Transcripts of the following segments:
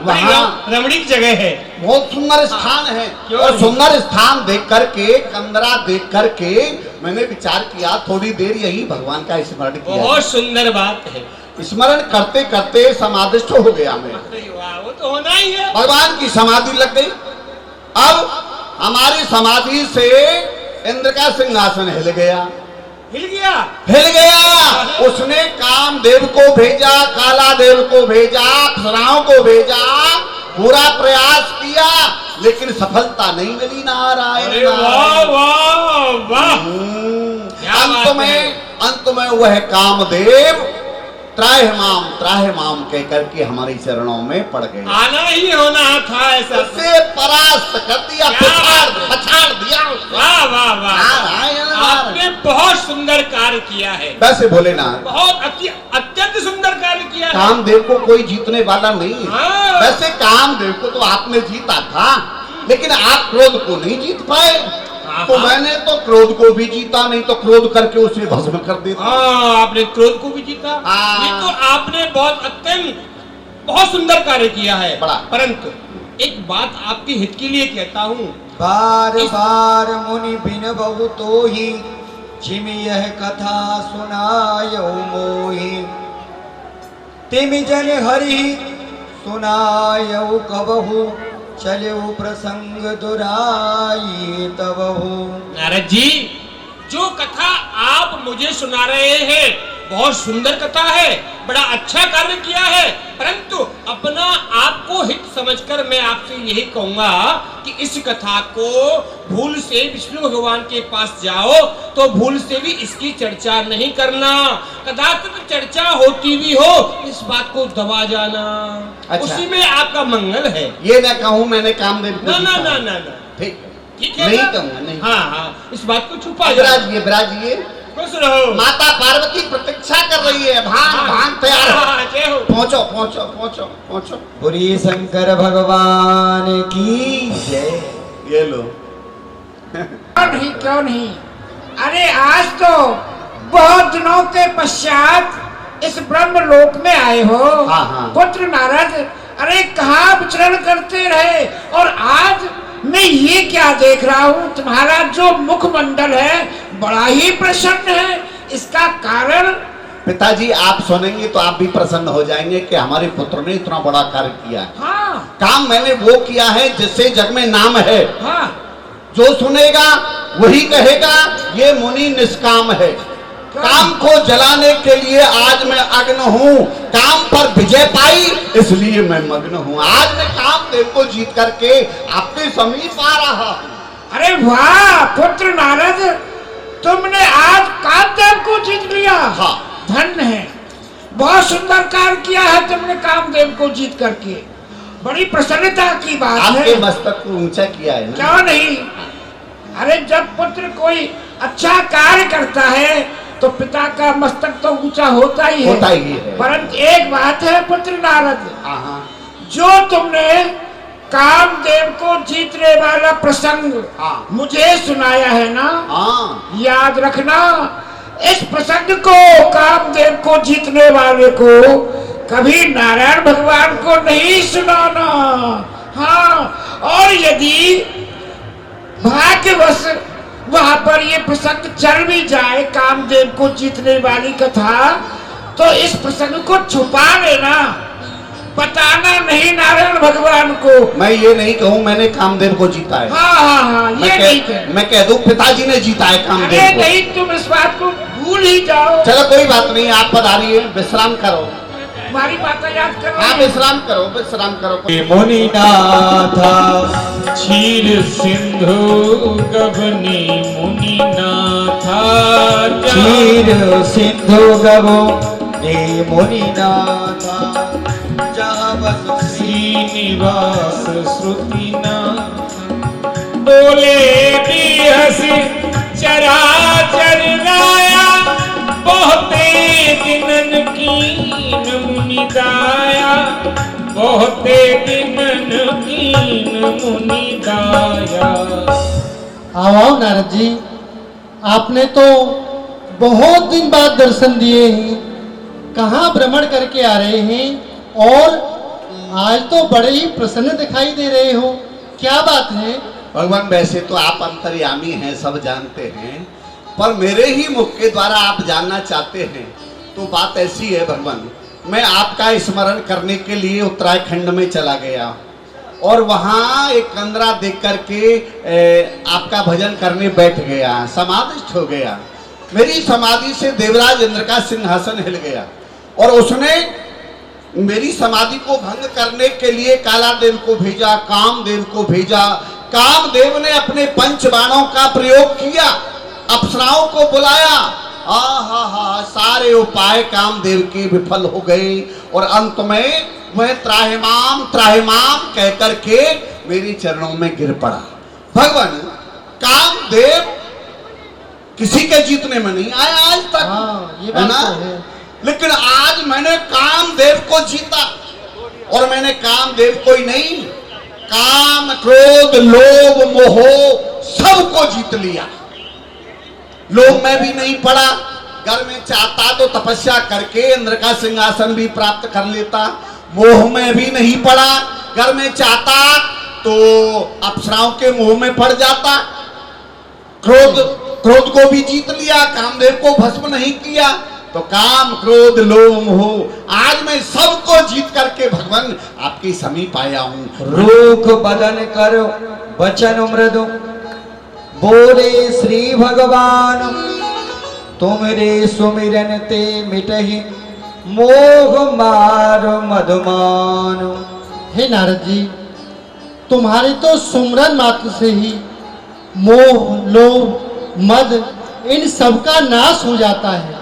वहाँ रमणीक जगह है, बहुत सुंदर स्थान है। और सुंदर स्थान देख करके, कमरा देख करके मैंने विचार किया थोड़ी देर यही भगवान का स्मरण किया। बहुत सुंदर बात है। स्मरण करते करते समाधिष्ट हो गया मैं। वाह, वो तो होना ही है। भगवान की समाधि लग गई। अब हमारी समाधि से इंद्र का सिंहासन हिल गया। हिल गया, हिल गया। उसने कामदेव को भेजा, कालादेव को भेजा, अप्सराओं को भेजा, पूरा प्रयास किया, लेकिन सफलता नहीं मिली। नारायण वाह वाह वाह। अंत में वह कामदेव त्राहिमाम कह करके हमारी चरणों में पड़ गए। आना ही होना था ऐसा। उसे परास्त कर दिया, पछाड़ दिया। वाह वाह वाह, आपने बहुत सुंदर कार्य किया है। वैसे बोले ना, बहुत अत्यंत सुंदर कार्य किया है। कामदेव को कोई जीतने वाला नहीं है। हाँ। वैसे कामदेव को तो आपने जीता था, लेकिन आप क्रोध को नहीं जीत पाए। तो मैंने तो क्रोध को भी जीता, नहीं तो क्रोध करके उसे भस्म कर देता। आपने क्रोध को भी जीता। ये तो आपने बहुत सुंदर कार्य किया है। परंतु एक बात आपके हित के लिए कहता हूँ, बार बार मुनि बिन बहुतो ही जिम यह कथा सुनायो मोहि, तिम जन हरि सुनायो कबहु, चलो प्रसंग दुराई तबहु। नारद जी, जो कथा आप मुझे सुना रहे हैं बहुत सुंदर कथा है, बड़ा अच्छा कार्य किया है, परंतु अपना आपको हित समझकर मैं आपसे यही कहूंगा कि इस कथा को भूल से विष्णु भगवान के पास जाओ तो भूल से भी इसकी चर्चा नहीं करना। कदाचित चर्चा होती भी हो, इस बात को दबा जाना। अच्छा। उसी में आपका मंगल है। ये ना कहूँ मैंने कामदेव को ना ना ना ना ना, ठीक है, नहीं कहूँगा, नहीं। हाँ, इस बात को छुपा विराजिए। खुश रहो। माता पार्वती प्रतीक्षा कर रही है। भांग तैयार है। पहुंचो। पुरी शंकर भगवान की जय। ये लो। क्यों नहीं। अरे आज तो बहुत दिनों के पश्चात इस ब्रह्म लोक में आए हो। हाँ। पुत्र नारद, अरे कहाँ विचरण करते रहे, और आज मैं ये क्या देख रहा हूँ, तुम्हारा जो मुखमंडल है बड़ा ही प्रसन्न है। इसका कारण? पिताजी, आप सुनेंगे तो आप भी प्रसन्न हो जाएंगे कि हमारे पुत्र ने इतना बड़ा कार्य किया है। हाँ। काम मैंने वो किया है जिससे जग में नाम है। हाँ। जो सुनेगा वही कहेगा ये मुनि निष्काम है। काम को जलाने के लिए आज मैं अग्न हूँ। काम पर विजय पाई इसलिए मैं मग्न हूँ। आज मैं कामदेव को जीत करके आपके समीप आ रहा हूँ। अरे वाह पुत्र नारद, तुमने आज कामदेव को जीत लिया। हाँ। धन्य है, बहुत सुंदर कार्य किया है तुमने कामदेव को जीत करके। बड़ी प्रसन्नता की बात है। आपके मस्तक को ऊंचा किया है ना? क्यों नहीं। अरे जब पुत्र कोई अच्छा कार्य करता है तो पिता का मस्तक तो ऊंचा होता ही है। परंतु एक बात है पुत्र नारद, जो तुमने कामदेव को जीतने वाला प्रसंग मुझे सुनाया है ना, याद रखना, इस प्रसंग को, कामदेव को जीतने वाले को कभी नारायण भगवान को नहीं सुनाना। हाँ, और यदि भाग्यवश वहां पर ये प्रसंग चल भी जाए, कामदेव को जीतने वाली कथा, तो इस प्रसंग को छुपा लेना, बताना नहीं नारायण भगवान को। मैं ये नहीं कहूँ मैंने कामदेव को जीता है। हाँ, ये नहीं कह। मैं कह दूं पिताजी ने जीता है कामदेव को। नहीं, तुम इस बात को भूल ही जाओ। चलो कोई बात नहीं, आप पधारिए, विश्राम करो। हमारी बातें याद करो। हाँ, विश्राम करो। मुनिनाथ क्षीर सिंधु गगनी मुनिनाथ, क्षीर सिंधु गगनी मुनिनाथ, जहाँ बस श्रीनिवास श्रुतिनाथ, बोले भी हसी चराचर राया, बहुते दिनन कीन मुनि दाया, बहुते दिनन कीन मुनि दाया। आओ नारद जी, आपने तो बहुत दिन बाद दर्शन दिए हैं। कहाँ भ्रमण करके आ रहे हैं और आज तो बड़े ही प्रसन्न दिखाई दे रहे हो, क्या बात है? भगवान वैसे तो आप अंतर्यामी हैं, सब जानते हैं, पर मेरे ही मुख के द्वारा आप जानना चाहते हैं तो बात ऐसी है भगवान, मैं आपका स्मरण करने के लिए उत्तराखंड में चला गया और वहाँ एक कंदरा देख करके आपका भजन करने बैठ गया, समाधिस्थ हो गया। मेरी समाधि से देवराज इंद्र का सिंहासन हिल गया और उसने मेरी समाधि को भंग करने के लिए कालादेव को भेजा, कामदेव को भेजा। कामदेव ने अपने पंच बाणों का प्रयोग किया, अप्सराओं को बुलाया, सारे उपाय कामदेव के विफल हो गए और अंत में वह त्राहिमाम त्राहिमाम कह करके मेरे चरणों में गिर पड़ा। भगवान, कामदेव किसी के जीतने में नहीं आया आज तक, ये बात तो है। लेकिन आज मैंने कामदेव को जीता और मैंने कामदेव को ही नहीं, काम क्रोध लोभ मोह सबको जीत लिया। लोभ में भी नहीं पड़ा, घर में चाहता तो तपस्या करके इंद्र का सिंहासन भी प्राप्त कर लेता। मोह में भी नहीं पड़ा, घर में चाहता तो अप्सराओं के मोह में पड़ जाता। क्रोध को भी जीत लिया, कामदेव को भस्म नहीं किया। तो काम क्रोध लोभ मोह आज मैं सबको जीत करके भगवान आपके समीप आया हूं। रूख बदन कर वचन मृदु बोले श्री भगवान, तुमरे सुमिरन ते मिटहि मोह मार मधुमान। हे नारद जी, तुम्हारे तो सुमरन मात्र से ही मोह लोभ मद इन सब का नाश हो जाता है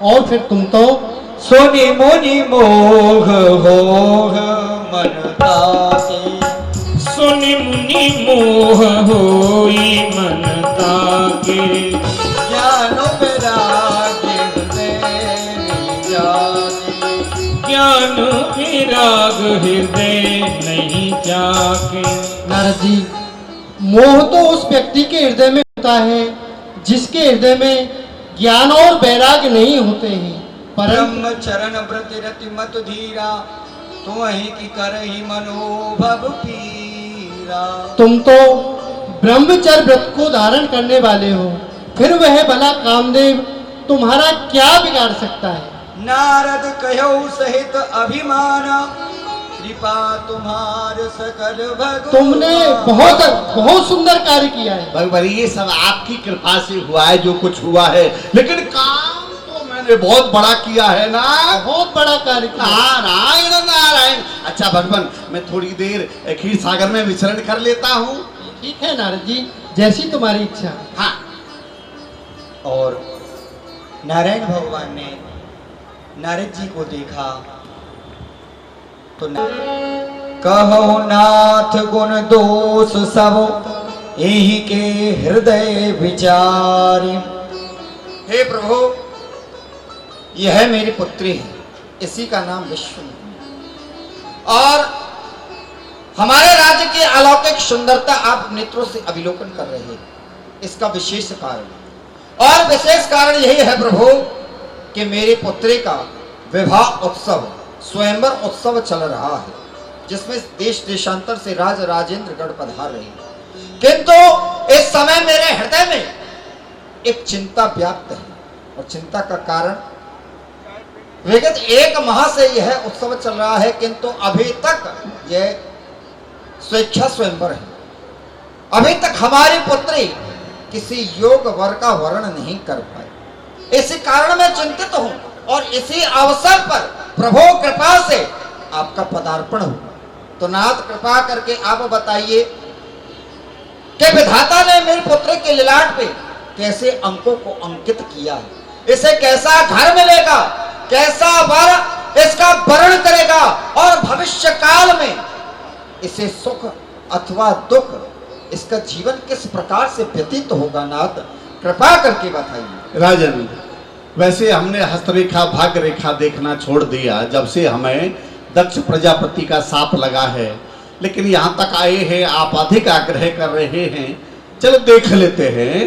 और फिर तुम तो सोनी मोनी मोह होह मन ताके। सुनि मुनि मोह होई मन ताके। ज्ञान वैराग्य हृदय नहीं जागे। ज्ञान विराग हृदय नहीं जाके। नारद जी, मोह तो उस व्यक्ति के हृदय में होता है जिसके हृदय में ज्ञान और वैराग्य नहीं होते हैं। ब्रह्म चरण व्रत रति मत धीरा, तू ही की करहि मनोभव पीरा। तुम तो ब्रह्मचर्य व्रत को धारण करने वाले हो, फिर वह भला कामदेव तुम्हारा क्या बिगाड़ सकता है? नारद कहो सहित अभिमान, कृपा तुम्हार सकल भगवान। तुमने बहुत सुंदर कार्य किया है भगवान। ये सब आपकी कृपा से हुआ है जो कुछ हुआ है, लेकिन काम तो मैंने बहुत बड़ा किया है ना, बहुत बड़ा कार्य किया। नारायण नारायण। अच्छा भगवान, मैं थोड़ी देर खीर सागर में विचरण कर लेता हूँ। ठीक है नारद जी, जैसी तुम्हारी इच्छा। हाँ। और नारायण भगवान ने नारद जी को देखा तो कहो नाथ गुण दोष सब यही के हृदय विचारी। हे प्रभु, यह मेरी पुत्री है, इसी का नाम विश्व और हमारे राज्य की अलौकिक सुंदरता आप नेत्रों से अवलोकन कर रहे हैं। इसका विशेष कारण और विशेष कारण यही है प्रभु कि मेरी पुत्री का विवाह उत्सव स्वयंवर उत्सव चल रहा है, जिसमें देश देशांतर से राज राजेंद्र गढ़ पधार रहे हैं। किंतु इस समय मेरे हृदय में एक चिंता व्याप्त है और चिंता का कारण विगत 1 माह से यह उत्सव चल रहा है, किंतु अभी तक यह स्वेच्छा स्वयंवर है। अभी तक हमारी पुत्री किसी योग वर का वर्ण नहीं कर पाई। इसी कारण मैं चिंतित हूं और इसी अवसर पर प्रभु कृपा से आपका पदार्पण हो। तो नाथ कृपा करके आप बताइए कि विधाता ने मेरी पुत्री के ललाट पे कैसे अंकों को अंकित किया है, इसे कैसा घर मिलेगा, कैसा वर इसका वर्ण करेगा और भविष्य काल में इसे सुख अथवा दुख इसका जीवन किस प्रकार से व्यतीत होगा। नाथ कृपा करके बताइए। राजन, वैसे हमने हस्तरेखा भाग्य रेखा देखना छोड़ दिया जब से हमें दक्ष प्रजापति का साप लगा है, लेकिन यहाँ तक आए हैं, आप अधिक आग्रह कर रहे हैं, चलो देख लेते हैं।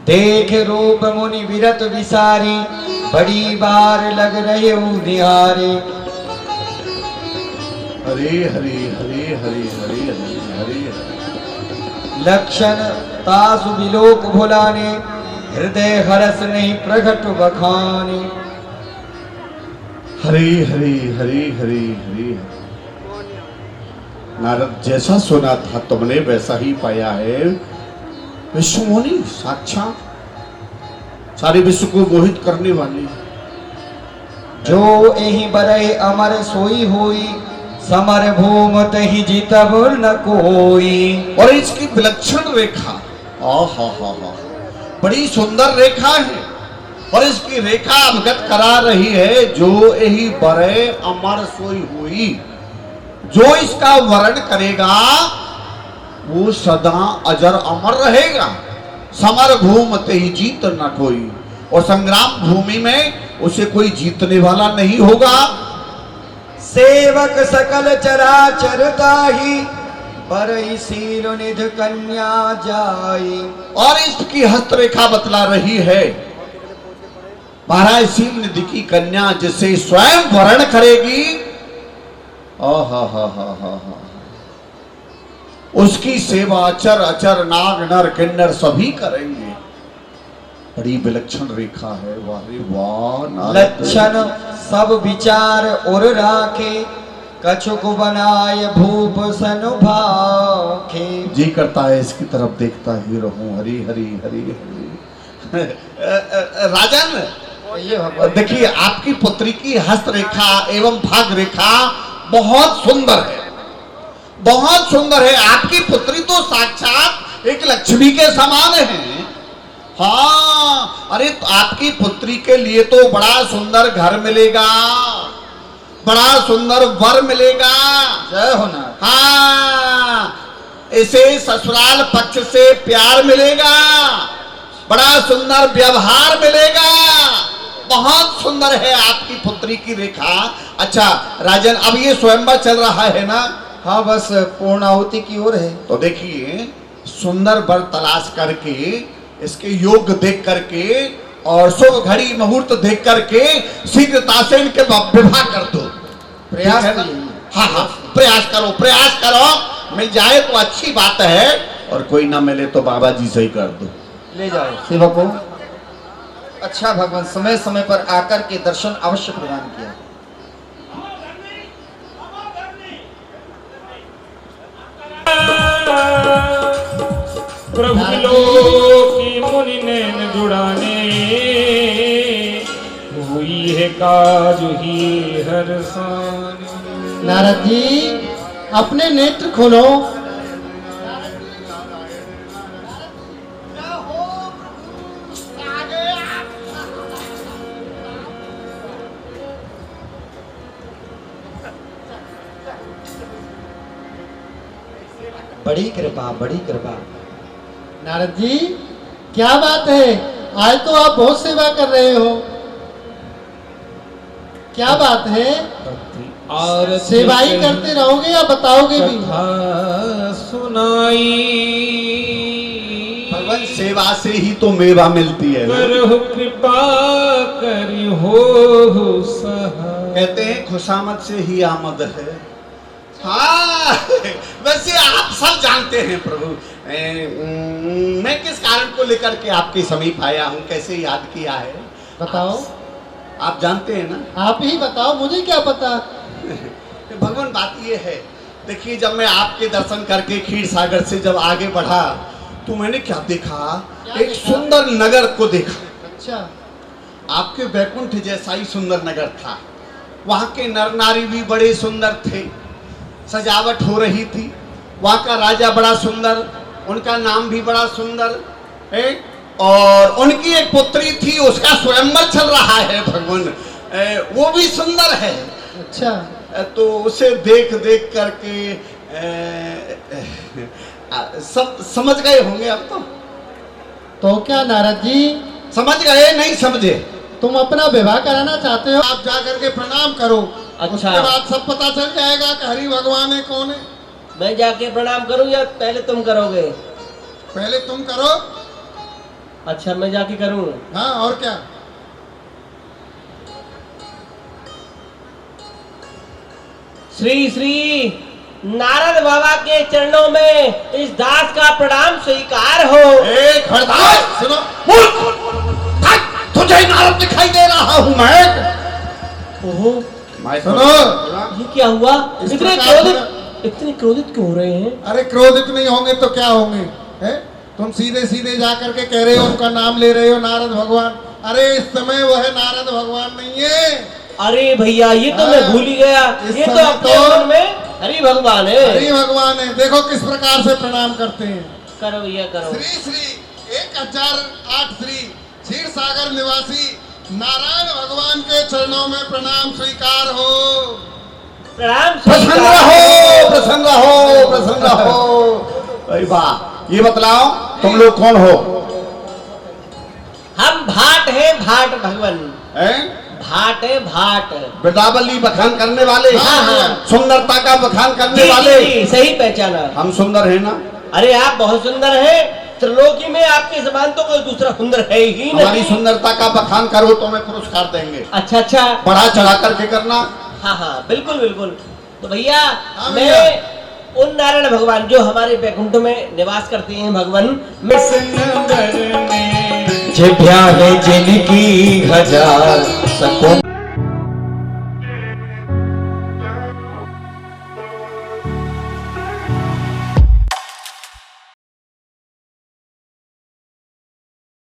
देख रूप मुनि विरत विसारी, बड़ी बार लग रहे निहारे। हरे हरे हरे हरे हरे हरे हरे हरे। लक्षण तासु विलोक भुलाने, हृदय हरस नहीं प्रगट बखाने। हरे हरे हरे हरे हरे। नारद, जैसा सुना था तुमने वैसा ही पाया है। विश्वमोनि साक्षात सारे विश्व को मोहित करने वाली, जो एहि बरई अमर सोई होई, समर भूम तहि जीतब न कोई। और इसकी विलक्षण रेखा, आहा हा हा, बड़ी सुंदर रेखा है। और इसकी रेखा अवगत करा रही है, जो यही बरे अमर सोई हुई। जो इसका वर्ण करेगा वो सदा अजर अमर रहेगा। समर भूम ते ही जीत न कोई, और संग्राम भूमि में उसे कोई जीतने वाला नहीं होगा। सेवक सकल चराचर ताहि, बरई शील निध कन्या जाई। और इसकी हस्तरेखा बतला रही है, महाराज शील निधि की कन्या जिसे स्वयं वर्ण करेगी, उसकी सेवा अचर अचर नाग नर किन्नर सभी करेंगे। बड़ी विलक्षण रेखा है। वाह रे वाह। नारद, लक्षण सब विचार और राखे, कछुक बनाय भूप सन भाखे। जी करता है इसकी तरफ देखता ही रहूं। हरी हरी हरी हरी। राजन, देखिए आपकी पुत्री की हस्तरेखा एवं भाग रेखा बहुत सुंदर है, बहुत सुंदर है। आपकी पुत्री तो साक्षात एक लक्ष्मी के समान है। हाँ, अरे तो आपकी पुत्री के लिए तो बड़ा सुंदर घर मिलेगा, बड़ा सुंदर वर मिलेगा। जय हो नाथ। हाँ, इसे ससुराल पक्ष से प्यार मिलेगा, बड़ा सुंदर व्यवहार मिलेगा। बहुत सुंदर है आपकी पुत्री की रेखा। अच्छा राजन, अब ये स्वयंवर चल रहा है ना? हाँ, बस पूर्णाहुति की ओर है। तो देखिए, सुंदर वर तलाश करके, इसके योग देख करके और शुभ घड़ी मुहूर्त देख करके शीघ्रता से इनके विवाह कर दो। प्रयास ठीक है ना? कीजिए। हाँ हाँ, प्रयास करो, प्रयास करो। मिल जाए तो अच्छी बात है, और कोई ना मिले तो बाबा जी से ही कर दो। ले जाओ सेवकों। अच्छा भगवान, समय समय पर आकर के दर्शन अवश्य प्रदान किया। प्रभु लोकी मुनि नैन जुड़ाने, हुई है काज ही हर सान। नारद जी, अपने नेत्र खोलो। बड़ी कृपा, बड़ी कृपा। नारद जी, क्या बात है, आज तो आप बहुत सेवा कर रहे हो। क्या बात है? और सेवा ही करते रहोगे या बताओगे भी? सुनाई भगवान, सेवा से ही तो मेवा मिलती है ना। करहु कृपा करि हो सहाय। कहते हैं खुशामद से ही आमद है। हाँ, वैसे आप सब जानते हैं प्रभु, मैं किस कारण को लेकर के आपके समीप आया हूँ, कैसे याद किया है बताओ। आप जानते हैं ना? आप ही बताओ, मुझे क्या पता। भगवान, बात ये है, देखिए जब मैं आपके दर्शन करके क्षीर सागर से जब आगे बढ़ा तो मैंने क्या देखा? एक सुंदर नगर को देखा। अच्छा, आपके वैकुंठ जैसा ही सुंदर नगर था। वहाँ के नर नारी भी बड़े सुंदर थे, सजावट हो रही थी। वहाँ का राजा बड़ा सुंदर, उनका नाम भी बड़ा सुंदर है, और उनकी एक पुत्री थी, उसका स्वयंवर चल रहा है भगवान, वो भी सुंदर है। अच्छा, तो उसे देख देख करके सब समझ गए होंगे अब तो क्या नारद जी, समझ गए नहीं समझे? तुम अपना विवाह कराना चाहते हो? आप जा करके प्रणाम करो। अच्छा। उसके बाद सब पता चल जाएगा कि हरि भगवान है कौन है। मैं जाके प्रणाम करूं या पहले तुम करोगे? पहले तुम करो। अच्छा, मैं जाके करूं। हाँ, और क्या। श्री श्री नारद बाबा के चरणों में इस दास का प्रणाम स्वीकार हो। एक हरदास सुनो, तुझे नारद दिखाई दे रहा हूं मैं। ओहो, मैं सुनो, ये क्या हुआ? इस इतने प्रकार क्रोधित क्यों हो रहे हैं? अरे क्रोधित नहीं होंगे तो क्या होंगे? है तुम सीधे सीधे जा करके कह रहे हो, उनका नाम ले रहे हो नारद भगवान। अरे इस समय वह नारद भगवान नहीं है। अरे भैया ये तो मैं भूल ही गया, ये तो अपने मन में हरि भगवान है। हरि भगवान है। देखो किस प्रकार से प्रणाम करते हैं। करो भैया करो। श्री श्री 1008 श्री क्षीर सागर निवासी नारायण भगवान के चरणों में प्रणाम स्वीकार हो। प्रणाम प्रसन्न स्वीकार रहो, प्रसन्न रहो, प्रसन्न रहो। अरे वाह, ये बतलाओ तुम लोग कौन हो? हम भाट है, भाट भगवान। हैं? भाट है, भाट। बिरदावली बखान करने वाले, हाँ, हाँ। सुंदरता का बखान करने जी, वाले। जी, सही पहचाना। हम सुंदर है ना? अरे आप बहुत सुंदर हैं। त्रिलोकी में आपके समान तो कोई दूसरा सुंदर है ही नहीं। हमारी सुंदरता का बखान करो तो हमें पुरस्कार देंगे। अच्छा अच्छा। बढ़ा चढ़ा करके करना। हाँ हाँ बिल्कुल बिल्कुल। तो भैया हाँ मैं भैया। उन नारायण भगवान जो हमारे बैकुंठ में निवास करते हैं भगवान, मैं जिभ्या है जिनकी हजार सको